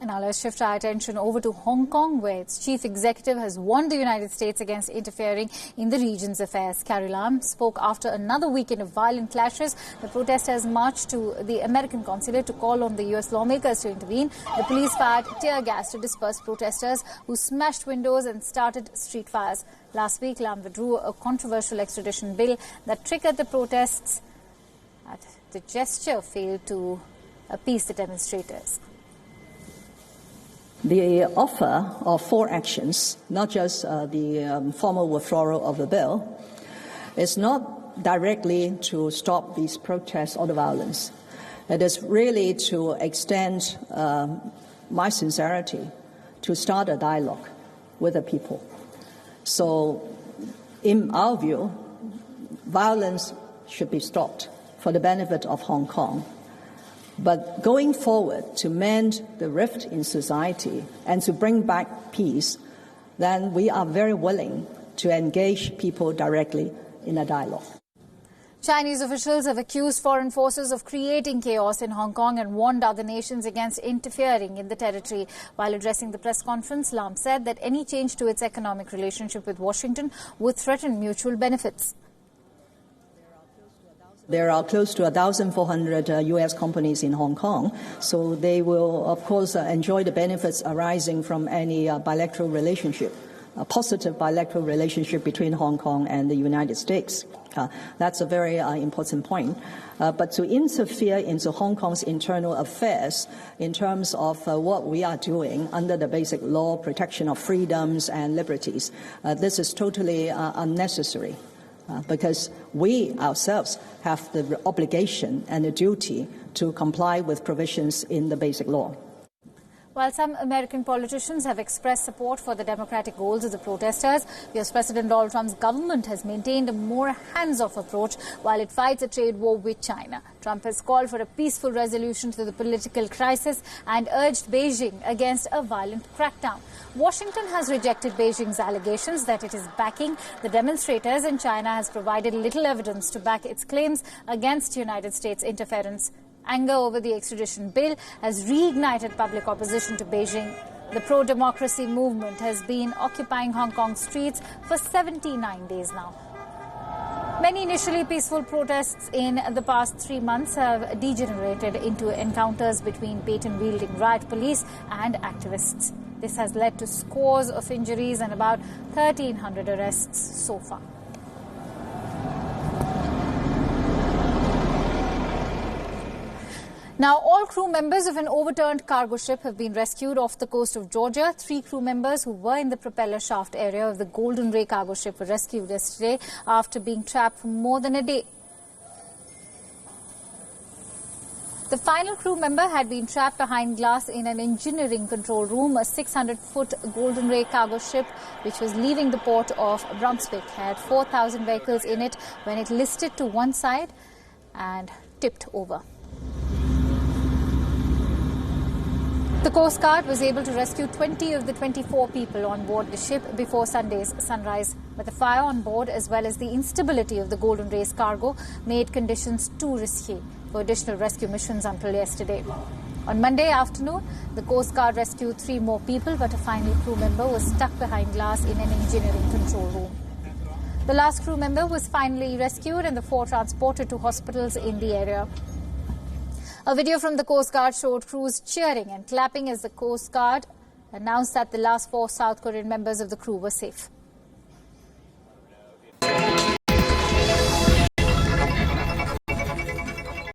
Now let's shift our attention over to Hong Kong, where its chief executive has warned the United States against interfering in the region's affairs. Carrie Lam spoke after another weekend of violent clashes. The protesters marched to the American consulate to call on the U.S. lawmakers to intervene. The police fired tear gas to disperse protesters who smashed windows and started street fires. Last week, Lam withdrew a controversial extradition bill that triggered the protests. The gesture failed to appease the demonstrators. The offer of 4 actions, not just the formal withdrawal of the bill, is not directly to stop these protests or the violence. It is really to extend my sincerity to start a dialogue with the people. So, in our view, violence should be stopped for the benefit of Hong Kong. But going forward, to mend the rift in society and to bring back peace, then we are very willing to engage people directly in a dialogue. Chinese officials have accused foreign forces of creating chaos in Hong Kong and warned other nations against interfering in the territory. While addressing the press conference, Lam said that any change to its economic relationship with Washington would threaten mutual benefits. There are close to 1,400 U.S. companies in Hong Kong, so they will, of course, enjoy the benefits arising from any bilateral relationship, a positive bilateral relationship between Hong Kong and the United States. That's a very important point. But to interfere into Hong Kong's internal affairs in terms of what we are doing under the basic law, protection of freedoms and liberties, this is totally unnecessary. Because we ourselves have the obligation and the duty to comply with provisions in the basic law. While some American politicians have expressed support for the democratic goals of the protesters, US President Donald Trump's government has maintained a more hands-off approach while it fights a trade war with China. Trump has called for a peaceful resolution to the political crisis and urged Beijing against a violent crackdown. Washington has rejected Beijing's allegations that it is backing the demonstrators, and China has provided little evidence to back its claims against United States interference. Anger over the extradition bill has reignited public opposition to Beijing. The pro-democracy movement has been occupying Hong Kong streets for 79 days now. Many initially peaceful protests in the past 3 months have degenerated into encounters between baton-wielding riot police and activists. This has led to scores of injuries and about 1,300 arrests so far. Now, all crew members of an overturned cargo ship have been rescued off the coast of Georgia. 3 crew members who were in the propeller shaft area of the Golden Ray cargo ship were rescued yesterday after being trapped for more than a day. The final crew member had been trapped behind glass in an engineering control room. A 600-foot Golden Ray cargo ship, which was leaving the port of Brunswick, had 4,000 vehicles in it when it listed to one side and tipped over. The Coast Guard was able to rescue 20 of the 24 people on board the ship before Sunday's sunrise. But the fire on board, as well as the instability of the Golden Ray's cargo, made conditions too risky for additional rescue missions until yesterday. On Monday afternoon, the Coast Guard rescued 3 more people, but a final crew member was stuck behind glass in an engineering control room. The last crew member was finally rescued and the 4 transported to hospitals in the area. A video from the Coast Guard showed crews cheering and clapping as the Coast Guard announced that the last 4 South Korean members of the crew were safe.